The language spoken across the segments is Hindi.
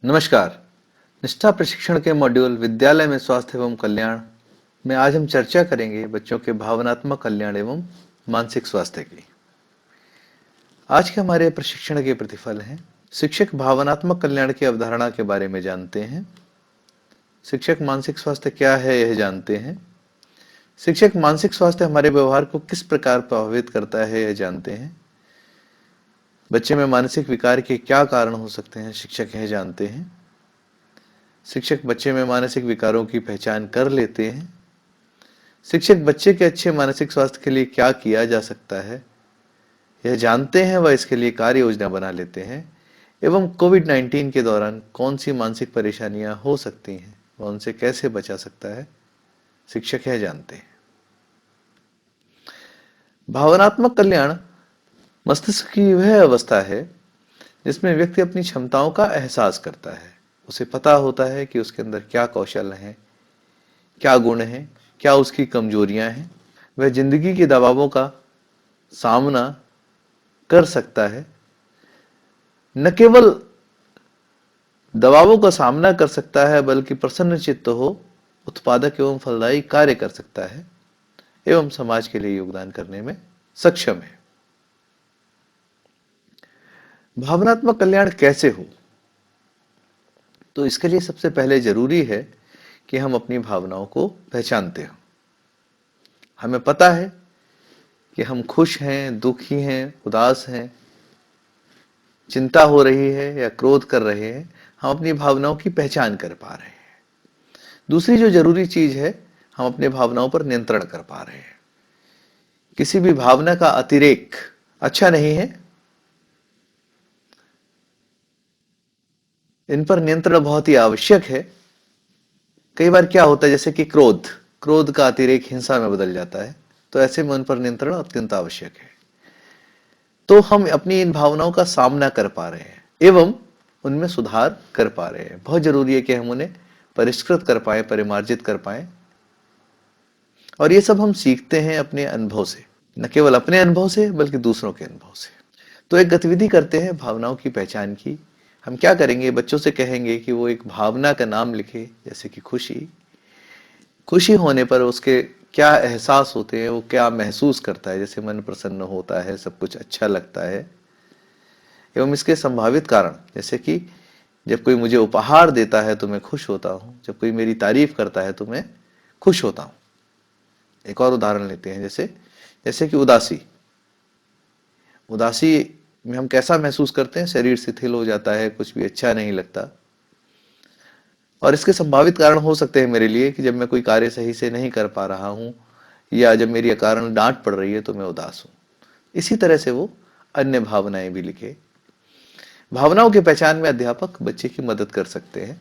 नमस्कार। निष्ठा प्रशिक्षण के मॉड्यूल विद्यालय में स्वास्थ्य एवं कल्याण में आज हम चर्चा करेंगे बच्चों के भावनात्मक कल्याण एवं मानसिक स्वास्थ्य की। आज के हमारे प्रशिक्षण के प्रतिफल हैं। शिक्षक भावनात्मक कल्याण की अवधारणा के बारे में जानते हैं। शिक्षक मानसिक स्वास्थ्य क्या है यह जानते हैं। शिक्षक मानसिक स्वास्थ्य हमारे व्यवहार को किस प्रकार प्रभावित करता है यह जानते हैं। बच्चे में मानसिक विकार के क्या कारण हो सकते हैं शिक्षक यह जानते हैं। शिक्षक बच्चे में मानसिक विकारों की पहचान कर लेते हैं। शिक्षक बच्चे के अच्छे मानसिक स्वास्थ्य के लिए क्या किया जा सकता है यह जानते हैं व इसके लिए कार्य योजना बना लेते हैं एवं कोविड-19 के दौरान कौन सी मानसिक परेशानियां हो सकती हैं व उनसे कैसे बचा सकता है शिक्षक यह जानते हैं। भावनात्मक कल्याण मस्तिष्क की वह अवस्था है जिसमें व्यक्ति अपनी क्षमताओं का एहसास करता है। उसे पता होता है कि उसके अंदर क्या कौशल हैं, क्या गुण हैं, क्या उसकी कमजोरियां हैं। वह जिंदगी के दबावों का सामना कर सकता है। न केवल दबावों का सामना कर सकता है बल्कि प्रसन्न चित्त हो उत्पादक एवं फलदायी कार्य कर सकता है एवं समाज के लिए योगदान करने में सक्षम है। भावनात्मक कल्याण कैसे हो, तो इसके लिए सबसे पहले जरूरी है कि हम अपनी भावनाओं को पहचानते हो। हमें पता है कि हम खुश हैं, दुखी हैं, उदास हैं, चिंता हो रही है या क्रोध कर रहे हैं। हम अपनी भावनाओं की पहचान कर पा रहे हैं। दूसरी जो जरूरी चीज है, हम अपने भावनाओं पर नियंत्रण कर पा रहे हैं। किसी भी भावना का अतिरेक अच्छा नहीं है। इन पर नियंत्रण बहुत ही आवश्यक है। कई बार क्या होता है, जैसे कि क्रोध क्रोध का अतिरेक हिंसा में बदल जाता है, तो ऐसे में उन पर नियंत्रण अत्यंत आवश्यक है। तो हम अपनी इन भावनाओं का सामना कर पा रहे हैं एवं उनमें सुधार कर पा रहे हैं। बहुत जरूरी है कि हम उन्हें परिष्कृत कर पाए, परिमार्जित कर पाए। और ये सब हम सीखते हैं अपने अनुभव से, न केवल अपने अनुभव से बल्कि दूसरों के अनुभव से। तो एक गतिविधि करते हैं भावनाओं की पहचान की। हम क्या करेंगे, बच्चों से कहेंगे कि वो एक भावना का नाम लिखे, जैसे कि खुशी। खुशी होने पर उसके क्या एहसास होते हैं, वो क्या महसूस करता है, जैसे मन प्रसन्न होता है, सब कुछ अच्छा लगता है। एवं इसके संभावित कारण, जैसे कि जब कोई मुझे उपहार देता है तो मैं खुश होता हूं, जब कोई मेरी तारीफ करता है तो मैं खुश होता हूं। एक और उदाहरण लेते हैं, जैसे जैसे कि उदासी। उदासी में हम कैसा महसूस करते हैं, शरीर शिथिल हो जाता है, कुछ भी अच्छा नहीं लगता। और इसके संभावित कारण हो सकते हैं मेरे लिए कि जब मैं कोई कार्य सही से नहीं कर पा रहा हूं या जब मेरी कारण डांट पड़ रही है तो मैं उदास हूं। इसी तरह से वो अन्य भावनाएं भी लिखे। भावनाओं की पहचान में अध्यापक बच्चे की मदद कर सकते हैं।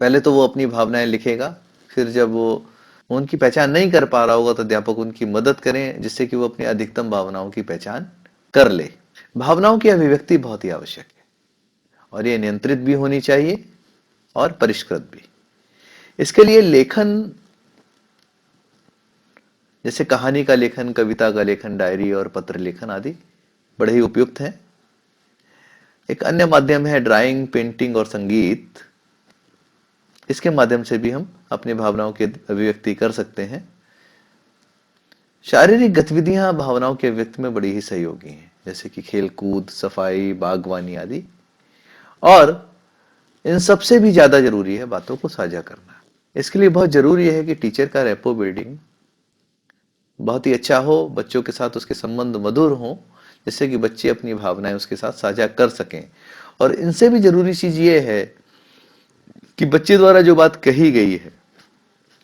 पहले तो वो अपनी भावनाएं लिखेगा, फिर जब वो उनकी पहचान नहीं कर पा रहा होगा तो अध्यापक उनकी मदद करें, जिससे कि वो अपनी अधिकतम भावनाओं की पहचान कर ले। भावनाओं की अभिव्यक्ति बहुत ही आवश्यक है और ये नियंत्रित भी होनी चाहिए और परिष्कृत भी। इसके लिए लेखन, जैसे कहानी का लेखन, कविता का लेखन, डायरी और पत्र लेखन आदि बड़े ही उपयुक्त हैं। एक अन्य माध्यम है ड्राइंग, पेंटिंग और संगीत। इसके माध्यम से भी हम अपनी भावनाओं की अभिव्यक्ति कर सकते हैं। शारीरिक गतिविधियां भावनाओं के व्यक्त में बड़ी ही सहयोगी हैं, जैसे कि खेल कूद, सफाई, बागवानी आदि। और इन सबसे भी ज्यादा जरूरी है बातों को साझा करना। इसके लिए बहुत जरूरी है कि टीचर का रेपो बिल्डिंग बहुत ही अच्छा हो, बच्चों के साथ उसके संबंध मधुर हो, जिससे कि बच्चे अपनी भावनाएं उसके साथ साझा कर सकें। और इनसे भी जरूरी चीज ये है कि बच्चे द्वारा जो बात कही गई है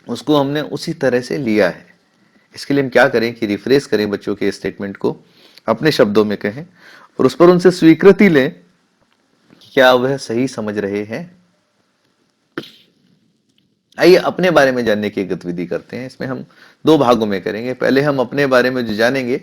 उसको हमने उसी तरह से लिया है। इसके लिए हम क्या करें कि रिफ्रेश करें बच्चों के स्टेटमेंट को, अपने शब्दों में कहें और उस पर उनसे स्वीकृति लें कि क्या वह सही समझ रहे हैं। आइए अपने बारे में जानने की गतिविधि करते हैं। इसमें हम दो भागों में करेंगे। पहले हम अपने बारे में जो जानेंगे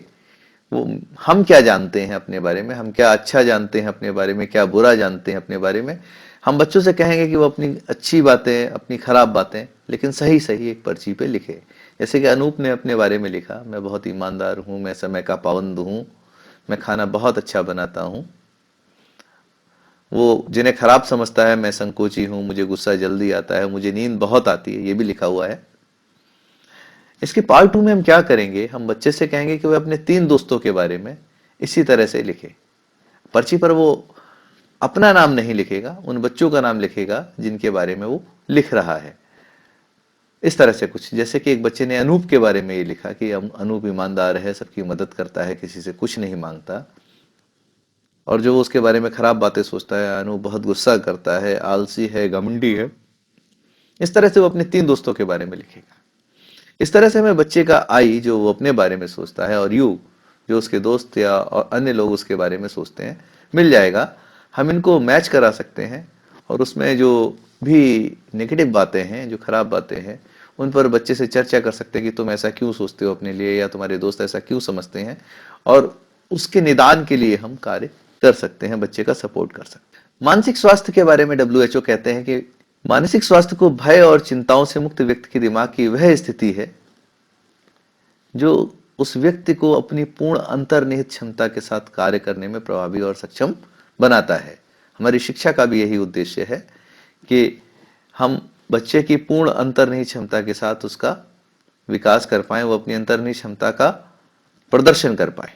वो हम क्या जानते हैं अपने बारे में, हम क्या अच्छा जानते हैं अपने बारे में, क्या बुरा जानते हैं अपने बारे में। हम बच्चों से कहेंगे कि वो अपनी अच्छी बातें, अपनी खराब बातें लेकिन सही सही एक पर्ची पे लिखे। जैसे कि अनूप ने अपने बारे में लिखा, मैं बहुत ईमानदार हूं, मैं समय का पाबंद हूं, मैं खाना बहुत अच्छा बनाता हूं, वो जिन्हें खराब समझता है, मैं संकोची हूं, मुझे गुस्सा जल्दी आता है, मुझे नींद बहुत आती है, ये भी लिखा हुआ है। इसके पार्ट 2 में हम क्या करेंगे, हम बच्चे से कहेंगे कि वह अपने 3 दोस्तों के बारे में इसी तरह से लिखे। पर्ची पर वो अपना नाम नहीं लिखेगा, उन बच्चों का नाम लिखेगा जिनके बारे में वो लिख रहा है। इस तरह से कुछ, जैसे कि एक बच्चे ने अनूप के बारे में ये लिखा कि अनूप ईमानदार है, सबकी मदद करता है, किसी से कुछ नहीं मांगता। और जो उसके बारे में खराब बातें सोचता है, अनूप बहुत गुस्सा करता है, आलसी है, घमंडी है। इस तरह से वो अपने 3 दोस्तों के बारे में लिखेगा। इस तरह से हमें बच्चे का आई जो वो अपने बारे में सोचता है और यू जो उसके दोस्त या और अन्य लोग उसके बारे में सोचते हैं मिल जाएगा। हम इनको मैच करा सकते हैं और उसमें जो भी नेगेटिव बातें हैं, जो खराब बातें हैं, उन पर बच्चे से चर्चा कर सकते हैं कि तुम ऐसा क्यों सोचते हो अपने लिए, या तुम्हारे दोस्त ऐसा क्यों समझते हैं, और उसके निदान के लिए हम कार्य कर सकते हैं, बच्चे का सपोर्ट कर सकते हैं। मानसिक स्वास्थ्य के बारे में डब्ल्यूएचओ कहते हैं कि मानसिक स्वास्थ्य को भय और चिंताओं से मुक्त व्यक्ति के दिमाग की वह स्थिति है जो उस व्यक्ति को अपनी पूर्ण अंतर्निहित क्षमता के साथ कार्य करने में प्रभावी और सक्षम बनाता है। हमारी शिक्षा का भी यही उद्देश्य है कि हम बच्चे की पूर्ण अंतर्निहित क्षमता के साथ उसका विकास कर पाए, वो अपनी अंतर्निहित क्षमता का प्रदर्शन कर पाए।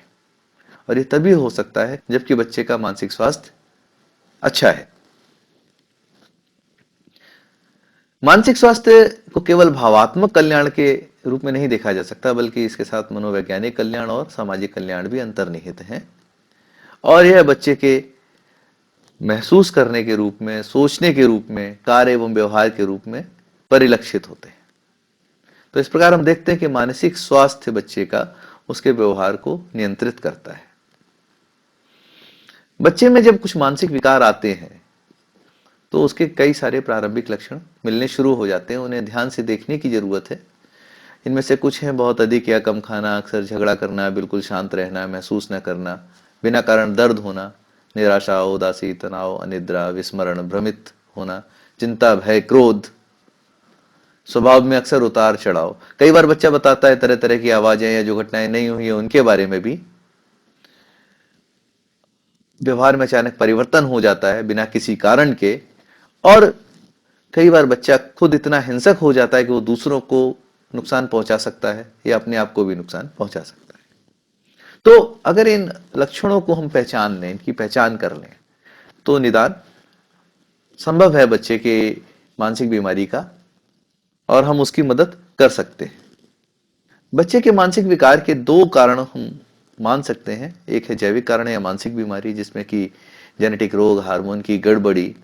और ये तभी हो सकता है जबकि बच्चे का मानसिक स्वास्थ्य अच्छा है। मानसिक स्वास्थ्य को केवल भावात्मक कल्याण के रूप में नहीं देखा जा सकता, बल्कि इसके साथ मनोवैज्ञानिक कल्याण और सामाजिक कल्याण भी अंतर्निहित हैं। और यह बच्चे के महसूस करने के रूप में, सोचने के रूप में, कार्य एवं व्यवहार के रूप में परिलक्षित होते हैं। तो इस प्रकार हम देखते हैं कि मानसिक स्वास्थ्य बच्चे का उसके व्यवहार को नियंत्रित करता है। बच्चे में जब कुछ मानसिक विकार आते हैं तो उसके कई सारे प्रारंभिक लक्षण मिलने शुरू हो जाते हैं। उन्हें ध्यान से देखने की जरूरत है। इनमें से कुछ हैं बहुत अधिक या कम खाना, अक्सर झगड़ा करना, बिल्कुल शांत रहना, महसूस न करना, बिना कारण दर्द होना, निराशा, उदासी, तनाव, अनिद्रा, विस्मरण, भ्रमित होना, चिंता, भय, क्रोध, स्वभाव में अक्सर उतार चढ़ाव। कई बार बच्चा बताता है तरह तरह की आवाजें या जो घटनाएं नहीं हुई है उनके बारे में भी। व्यवहार में अचानक परिवर्तन हो जाता है बिना किसी कारण के। और कई बार बच्चा खुद इतना हिंसक हो जाता है कि वो दूसरों को नुकसान पहुंचा सकता है या अपने आप को भी नुकसान पहुंचा सकता है। तो अगर इन लक्षणों को हम पहचान लें, इनकी पहचान कर लें, तो निदान संभव है बच्चे के मानसिक बीमारी का, और हम उसकी मदद कर सकते हैं। बच्चे के मानसिक विकार के 2 कारण हम मान सकते हैं। एक है जैविक कारण या मानसिक बीमारी, जिसमें कि जेनेटिक रोग, हार्मोन की गड़बड़ी,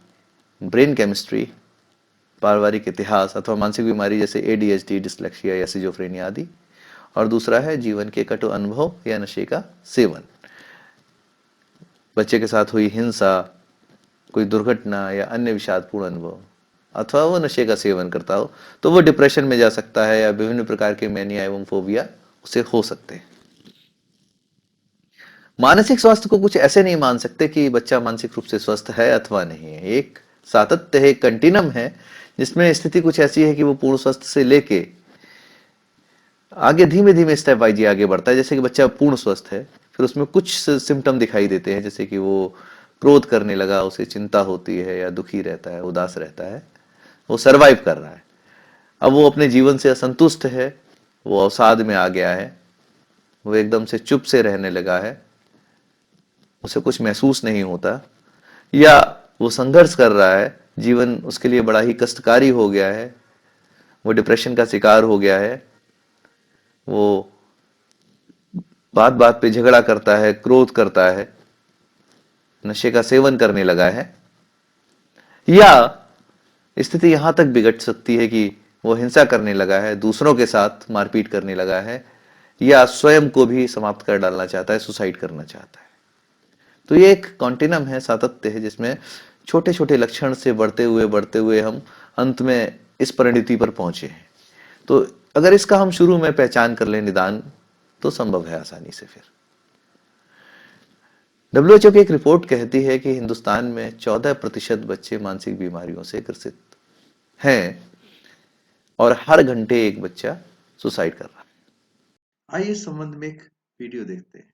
ब्रेन केमिस्ट्री, पारिवारिक इतिहास, अथवा मानसिक बीमारी जैसे एडीएचडी, डिसलेक्सिया या सिजोफ्रेनिया आदि। और दूसरा है जीवन के कटु अनुभव या नशे का सेवन। बच्चे के साथ हुई हिंसा, कोई दुर्घटना या अन्य विषादपूर्ण अनुभव, अथवा वो नशे का सेवन करता हो, तो वो डिप्रेशन में जा सकता है या विभिन्न प्रकार के मैनिया एवं फोबिया उसे हो सकते हैं। मानसिक स्वास्थ्य को कुछ ऐसे नहीं मान सकते कि बच्चा मानसिक रूप से स्वस्थ है अथवा नहीं है। एक सातत्य है, एक कंटिन्यूम है, जिसमें स्थिति कुछ ऐसी है कि वो पूर्ण स्वस्थ से लेके आगे धीमे धीमे स्टेप वाइज ही आगे बढ़ता है। जैसे कि बच्चा पूर्ण स्वस्थ है, फिर उसमें कुछ सिम्टम दिखाई देते हैं, जैसे कि वो क्रोध करने लगा, उसे चिंता होती है या दुखी रहता है, उदास रहता है, वो सरवाइव कर रहा है। अब वो अपने जीवन से असंतुष्ट है, वो अवसाद में आ गया है, वो एकदम से चुप से रहने लगा है, उसे कुछ महसूस नहीं होता, या वो संघर्ष कर रहा है, जीवन उसके लिए बड़ा ही कष्टकारी हो गया है, वो डिप्रेशन का शिकार हो गया है, वो बात बात पे झगड़ा करता है, क्रोध करता है, नशे का सेवन करने लगा है, या स्थिति यहां तक बिगड़ सकती है कि वो हिंसा करने लगा है, दूसरों के साथ मारपीट करने लगा है, या स्वयं को भी समाप्त कर डालना चाहता है, सुसाइड करना चाहता है। तो ये एक कॉन्टिनम है, सातत्य है, जिसमें छोटे छोटे लक्षण से बढ़ते हुए हम अंत में इस परिणति पर पहुंचे हैं। तो अगर इसका हम शुरू में पहचान कर लें, निदान, तो संभव है आसानी से। फिर डब्ल्यूएचओ की एक रिपोर्ट कहती है कि हिंदुस्तान में 14% बच्चे मानसिक बीमारियों से ग्रसित हैं और हर घंटे एक बच्चा सुसाइड कर रहा है। आइए इस संबंध में एक वीडियो देखते हैं।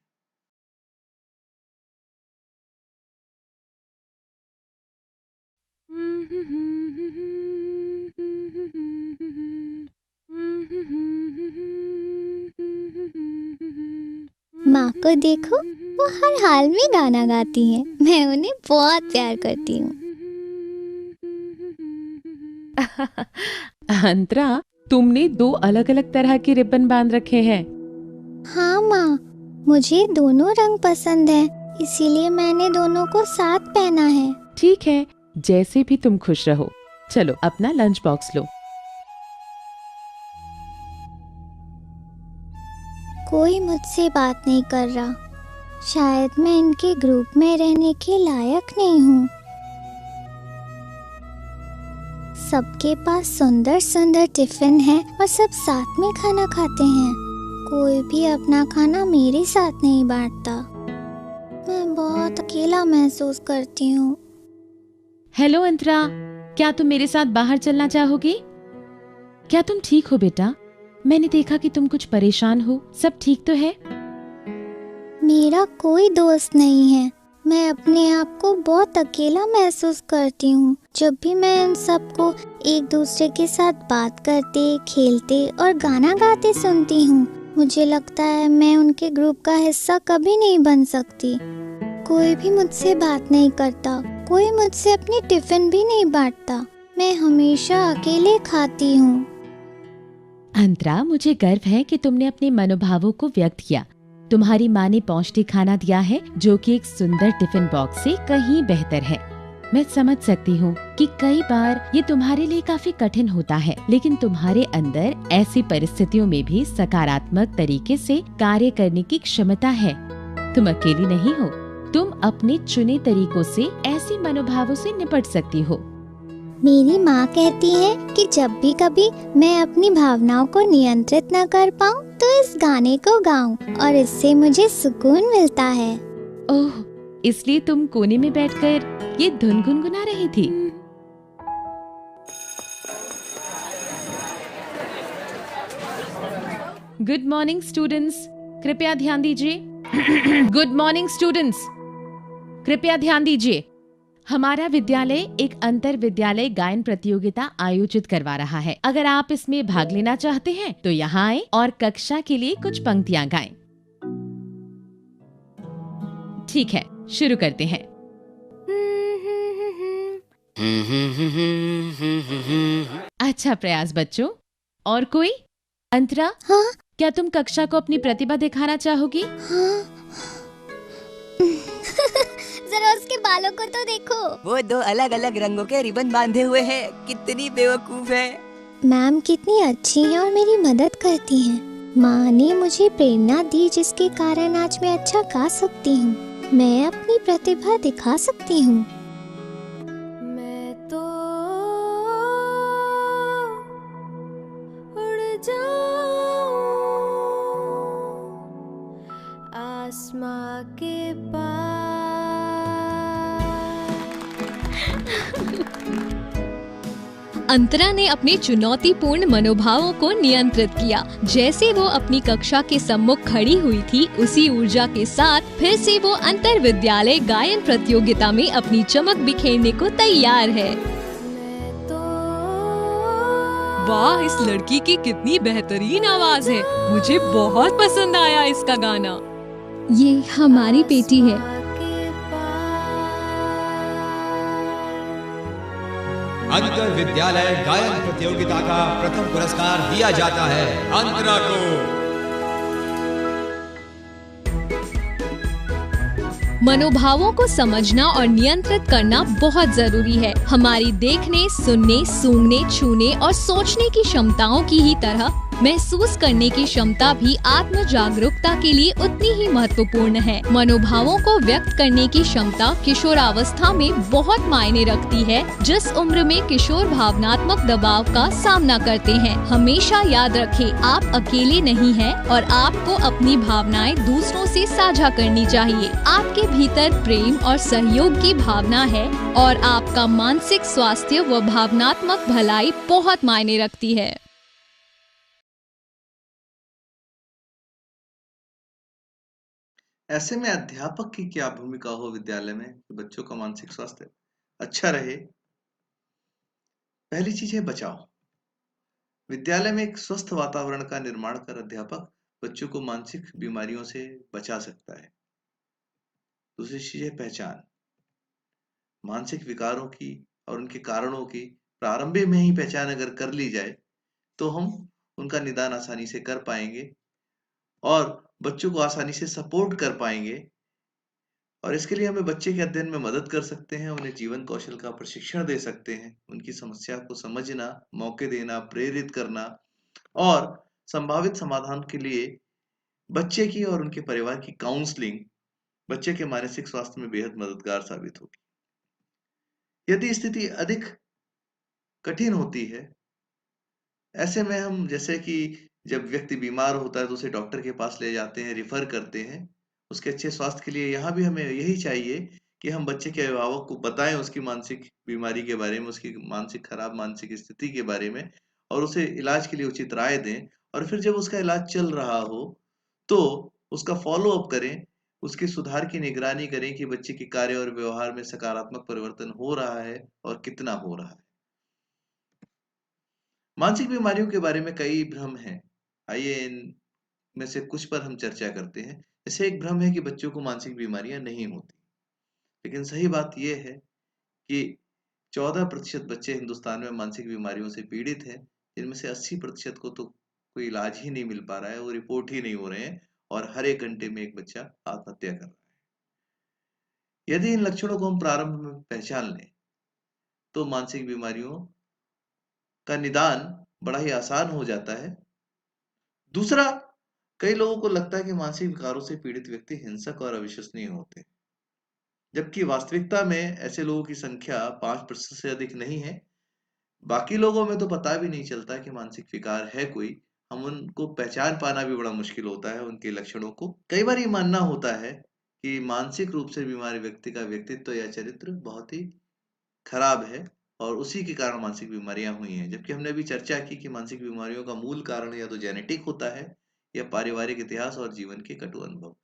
माँ को देखो, वो हर हाल में गाना गाती हैं। मैं उन्हें बहुत प्यार करती हूँ। अंतरा, तुमने 2 अलग-अलग तरह के रिबन बांध रखे हैं। हाँ माँ, मुझे दोनों रंग पसंद है, इसीलिए मैंने दोनों को साथ पहना है। ठीक है, जैसे भी तुम खुश रहो। चलो अपना लंच बॉक्स लो। कोई मुझसे बात नहीं कर रहा। शायद मैं इनके ग्रुप में रहने के लायक नहीं हूँ। सबके पास सुंदर सुंदर टिफिन है और सब साथ में खाना खाते हैं। कोई भी अपना खाना मेरे साथ नहीं बांटता। मैं बहुत अकेला महसूस करती हूँ। हेलो अंतरा, क्या तुम मेरे साथ बाहर चलना चाहोगी? क्या तुम ठीक हो बेटा? मैंने देखा कि तुम कुछ परेशान हो। सब ठीक तो है? मेरा कोई दोस्त नहीं है। मैं अपने आप को बहुत अकेला महसूस करती हूँ। जब भी मैं इन सबको एक दूसरे के साथ बात करते, खेलते और गाना गाते सुनती हूँ, मुझे लगता है मैं उनके ग्रुप का हिस्सा कभी नहीं बन सकती। कोई भी मुझसे बात नहीं करता, कोई मुझसे अपनी टिफिन भी नहीं बांटता। मैं हमेशा अकेले खाती हूँ। अंतरा, मुझे गर्व है कि तुमने अपने मनोभावों को व्यक्त किया। तुम्हारी माँ ने पौष्टिक खाना दिया है, जो कि एक सुंदर टिफिन बॉक्स से कहीं बेहतर है। मैं समझ सकती हूँ कि कई बार ये तुम्हारे लिए काफी कठिन होता है, लेकिन तुम्हारे अंदर ऐसी परिस्थितियों में भी सकारात्मक तरीके से कार्य करने की क्षमता है। तुम अकेली नहीं हो। तुम अपने चुने तरीकों से ऐसी मनोभावों से निपट सकती हो। मेरी माँ कहती है कि जब भी कभी मैं अपनी भावनाओं को नियंत्रित न कर पाऊँ, तो इस गाने को गाऊं और इससे मुझे सुकून मिलता है। ओह, इसलिए तुम कोने में बैठकर ये धुन गुनगुना रही थी। गुड मॉर्निंग स्टूडेंट्स, कृपया ध्यान दीजिए। गुड मॉर्निंग स्टूडेंट्स, कृपया ध्यान दीजिए। हमारा विद्यालय एक अंतर विद्यालय गायन प्रतियोगिता आयोजित करवा रहा है। अगर आप इसमें भाग लेना चाहते हैं तो यहाँ आए और कक्षा के लिए कुछ पंक्तियाँ गाएं। ठीक है, शुरू करते हैं। अच्छा प्रयास बच्चों। और कोई? अंतरा, हाँ क्या तुम कक्षा को अपनी प्रतिभा दिखाना चाहोगी? हाँ। जरा उसके बालों को तो देखो। वो 2 अलग अलग रंगों के रिबन बांधे हुए है। कितनी बेवकूफ है। मैम कितनी अच्छी है और मेरी मदद करती हैं। माँ ने मुझे प्रेरणा दी, जिसके कारण आज मैं अच्छा गा सकती हूँ। मैं अपनी प्रतिभा दिखा सकती हूँ। मैं तो उड़ जाऊं आसमां के पार। अंतरा ने अपने चुनौतीपूर्ण मनोभावों को नियंत्रित किया। जैसे वो अपनी कक्षा के सम्मुख खड़ी हुई थी, उसी ऊर्जा के साथ फिर से वो अंतर विद्यालय गायन प्रतियोगिता में अपनी चमक बिखेरने को तैयार है। वाह, इस लड़की की कितनी बेहतरीन आवाज है। मुझे बहुत पसंद आया इसका गाना। ये हमारी बेटी है। अंतर विद्यालय गायन प्रतियोगिता का प्रथम पुरस्कार दिया जाता है अंतरा को। मनोभावों को समझना और नियंत्रित करना बहुत जरूरी है। हमारी देखने, सुनने, सूंघने, छूने और सोचने की क्षमताओं की ही तरह महसूस करने की क्षमता भी आत्म जागरूकता के लिए उतनी ही महत्वपूर्ण है। मनोभावों को व्यक्त करने की क्षमता किशोरावस्था में बहुत मायने रखती है। जिस उम्र में किशोर भावनात्मक दबाव का सामना करते हैं, हमेशा याद रखें, आप अकेले नहीं हैं और आपको अपनी भावनाएं दूसरों से साझा करनी चाहिए। आपके भीतर प्रेम और सहयोग की भावना है और आपका मानसिक स्वास्थ्य व भावनात्मक भलाई बहुत मायने रखती है। ऐसे में अध्यापक की क्या भूमिका हो विद्यालय में कि बच्चों का मानसिक स्वास्थ्य अच्छा रहे? पहली चीज है बचाव। विद्यालय में एक स्वस्थ वातावरण का निर्माण कर अध्यापक बच्चों को मानसिक बीमारियों से बचा सकता है। दूसरी चीज है पहचान। मानसिक विकारों की और उनके कारणों की प्रारंभिक में ही पहचान अगर कर ली जाए तो हम उनका निदान आसानी से कर पाएंगे और बच्चों को आसानी से सपोर्ट कर पाएंगे। और इसके लिए हमें बच्चे के अध्ययन में मदद कर सकते हैं, उन्हें जीवन कौशल का प्रशिक्षण दे सकते हैं, उनकी समस्या को समझना, मौके देना, प्रेरित करना और संभावित समाधान के लिए बच्चे की और उनके परिवार की काउंसलिंग बच्चे के मानसिक स्वास्थ्य में बेहद मददगार साबित होगी। यदि स्थिति अधिक कठिन होती है, ऐसे में हम जैसे कि जब व्यक्ति बीमार होता है तो उसे डॉक्टर के पास ले जाते हैं, रिफर करते हैं। उसके अच्छे स्वास्थ्य के लिए यहाँ भी हमें यही चाहिए कि हम बच्चे के अभिभावक को बताएं उसकी मानसिक बीमारी के बारे में, उसकी खराब मानसिक स्थिति के बारे में और उसे इलाज के लिए उचित राय दें। और फिर जब उसका इलाज चल रहा हो तो उसका फॉलो अप करें, उसके सुधार की निगरानी करें कि बच्चे के कार्य और व्यवहार में सकारात्मक परिवर्तन हो रहा है और कितना हो रहा है। मानसिक बीमारियों के बारे में कई भ्रम हैं। आइए इनमें से कुछ पर हम चर्चा करते हैं। जैसे एक भ्रम है कि बच्चों को मानसिक बीमारियां नहीं होती, लेकिन सही बात यह है कि 14% बच्चे हिंदुस्तान में मानसिक बीमारियों से पीड़ित हैं, जिनमें से 80% को तो कोई इलाज ही नहीं मिल पा रहा है, वो रिपोर्ट ही नहीं हो रहे हैं और हर 1 घंटे में एक बच्चा आत्महत्या कर रहा है। यदि इन लक्षणों को हम प्रारंभ में पहचान लें तो मानसिक बीमारियों का निदान बड़ा ही आसान हो जाता है। दूसरा, कई लोगों को लगता है कि मानसिक विकारों से पीड़ित व्यक्ति हिंसक और अविश्वसनीय होते हैं, जबकि वास्तविकता में ऐसे लोगों की संख्या 5% से अधिक नहीं है। बाकी लोगों में तो पता भी नहीं चलता कि मानसिक विकार है कोई, हम उनको पहचान पाना भी बड़ा मुश्किल होता है उनके लक्षणों को। कई बार ये मानना होता है कि मानसिक रूप से बीमार व्यक्ति का व्यक्तित्व या चरित्र बहुत ही खराब है और उसी के कारण मानसिक बीमारियां हुई हैं, जबकि हमने अभी चर्चा की कि मानसिक बीमारियों का मूल कारण या तो जेनेटिक होता है या पारिवारिक इतिहास और जीवन के कटु अनुभव।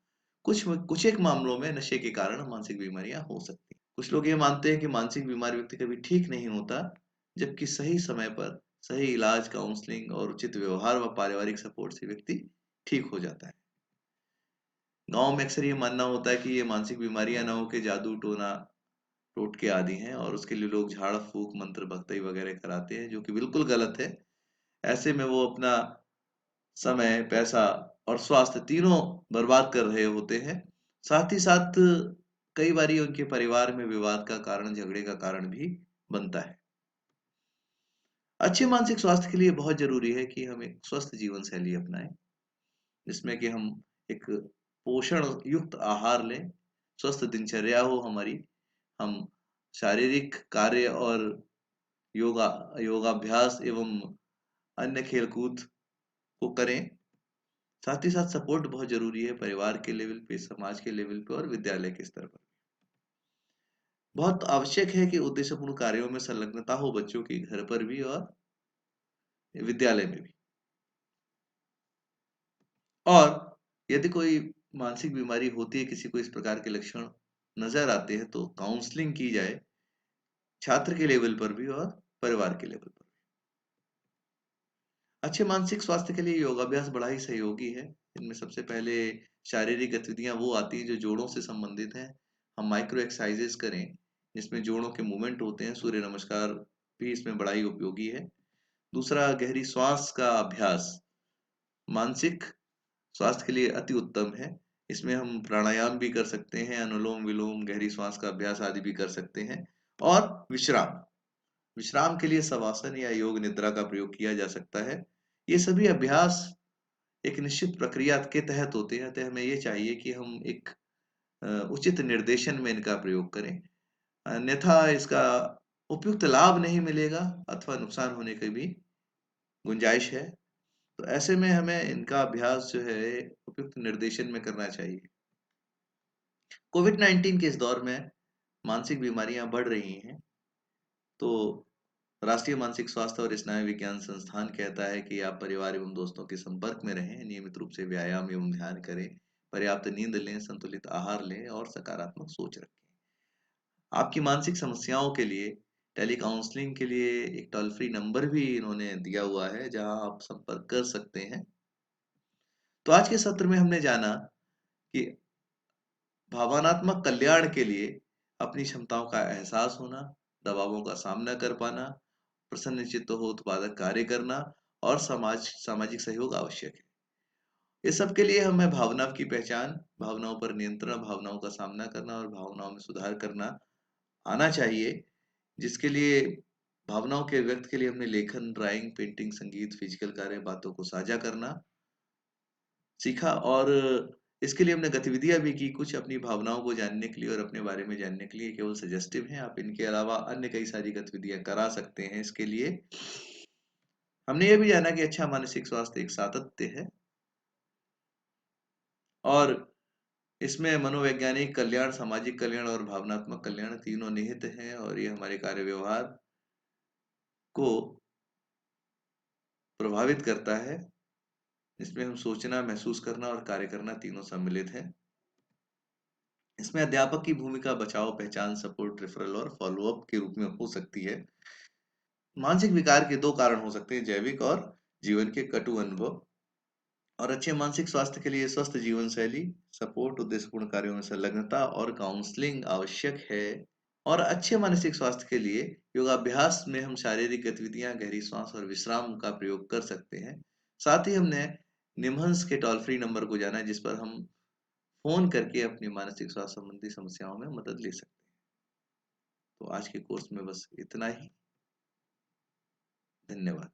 कुछ एक मामलों में नशे के कारण मानसिक बीमारियां हो सकती हैं। कुछ लोग ये मानते हैं कि मानसिक बीमार व्यक्ति कभी ठीक नहीं होता, जबकि सही समय पर सही इलाज, काउंसलिंग और उचित व्यवहार व पारिवारिक सपोर्ट से व्यक्ति ठीक हो जाता है। गांव में अक्सर ये मानना होता है कि ये मानसिक बीमारियां ना हो के जादू टोना टोटके आदि हैं और उसके लिए लोग झाड़ फूक मंत्र भक्ति वगैरह कराते हैं, जो कि बिल्कुल गलत है। ऐसे में वो अपना समय, पैसा और स्वास्थ्य तीनों बर्बाद कर रहे होते हैं। साथ ही साथ कई बारी उनके परिवार में विवाद का कारण, झगड़े का कारण भी बनता है। अच्छे मानसिक स्वास्थ्य के लिए बहुत जरूरी है कि हम एक स्वस्थ जीवन शैली अपनाएं, जिसमें कि हम एक पोषण युक्त आहार लें, स्वस्थ दिनचर्या हो हमारी, हम शारीरिक कार्य और योगा योगाभ्यास एवं अन्य खेलकूद को करें। साथ ही साथ सपोर्ट बहुत जरूरी है, परिवार के लेवल पे, समाज के लेवल पे और विद्यालय के स्तर पर। बहुत आवश्यक है कि उद्देश्यपूर्ण कार्यों में संलग्नता हो बच्चों की, घर पर भी और विद्यालय में भी। और यदि कोई मानसिक बीमारी होती है, किसी को इस प्रकार के लक्षण नजर आते हैं, तो काउंसलिंग की जाए, छात्र के लेवल पर भी और परिवार के लेवल पर भी। अच्छे मानसिक स्वास्थ्य के लिए योगाभ्यास बड़ा ही सहयोगी है। इनमें सबसे पहले शारीरिक गतिविधियां वो आती हैं जो जोड़ों से संबंधित हैं। हम माइक्रो एक्सरसाइजेस करें जिसमें जोड़ों के मूवमेंट होते हैं। सूर्य नमस्कार भी इसमें बड़ा ही उपयोगी है। दूसरा, गहरी श्वास का अभ्यास मानसिक स्वास्थ्य के लिए अति उत्तम है। इसमें हम प्राणायाम भी कर सकते हैं, अनुलोम विलोम, गहरी श्वास का अभ्यास आदि भी कर सकते हैं। और विश्राम विश्राम के लिए शवासन या योग निद्रा का प्रयोग किया जा सकता है। ये सभी अभ्यास एक निश्चित प्रक्रिया के तहत होते हैं, अतः हमें ये चाहिए कि हम एक उचित निर्देशन में इनका प्रयोग करें, अन्यथा इसका उपयुक्त लाभ नहीं मिलेगा अथवा नुकसान होने की भी गुंजाइश है। तो ऐसे में हमें इनका अभ्यास जो है उपयुक्त निर्देशन में करना चाहिए। कोविड-19 के इस दौर में मानसिक बीमारियां बढ़ रही हैं, तो राष्ट्रीय मानसिक स्वास्थ्य और स्नायु विज्ञान संस्थान कहता है कि आप परिवार एवं दोस्तों के संपर्क में रहें, नियमित रूप से व्यायाम एवं ध्यान करें, पर्याप्त नींद लें, संतुलित आहार लें और सकारात्मक सोच रखें। आपकी मानसिक समस्याओं के लिए टेली काउंसलिंग के लिए एक टोल फ्री नंबर भी इन्होंने दिया हुआ है जहां आप संपर्क कर सकते हैं। तो आज के सत्र में हमने जाना कि भावनात्मक कल्याण के लिए अपनी क्षमताओं का एहसास होना, दबावों का सामना कर पाना, प्रसन्नचित्त हो उत्पादक कार्य करना और सामाजिक सहयोग आवश्यक है। इस सब के लिए हमें भावनाओं की पहचान, भावनाओं पर नियंत्रण, भावनाओं का सामना करना और भावनाओं में सुधार करना आना चाहिए, जिसके लिए भावनाओं के व्यक्त के लिए हमने लेखन, ड्राइंग, पेंटिंग, संगीत, फिजिकल कार्य, बातों को साझा करना सीखा और इसके लिए हमने गतिविधियां भी की कुछ अपनी भावनाओं को जानने के लिए और अपने बारे में जानने के लिए केवल सजेस्टिव हैं। आप इनके अलावा अन्य कई सारी गतिविधियां करा सकते हैं। इसके लिए हमने ये भी जाना कि अच्छा मानसिक स्वास्थ्य एक सातत्य है और इसमें मनोवैज्ञानिक कल्याण, सामाजिक कल्याण और भावनात्मक कल्याण तीनों निहित हैं और ये हमारे कार्य व्यवहार को प्रभावित करता है। इसमें हम सोचना, महसूस करना और कार्य करना तीनों सम्मिलित हैं। इसमें अध्यापक की भूमिका बचाव, पहचान, सपोर्ट, रेफरल और फॉलोअप के रूप में हो सकती है। मानसिक विकार के दो कारण हो सकते हैं, जैविक और जीवन के कटु अनुभव। और अच्छे मानसिक स्वास्थ्य के लिए स्वस्थ जीवन शैली, सपोर्ट, उद्देश्यपूर्ण कार्यों में संलग्नता और काउंसलिंग आवश्यक है। और अच्छे मानसिक स्वास्थ्य के लिए योगाभ्यास में हम शारीरिक गतिविधियां, गहरी सांस और विश्राम का प्रयोग कर सकते हैं। साथ ही हमने निमहंस के टोल फ्री नंबर को जाना जिस पर हम फोन करके अपनी मानसिक स्वास्थ्य संबंधी समस्याओं में मदद ले सकते हैं। तो आज के कोर्स में बस इतना ही। धन्यवाद।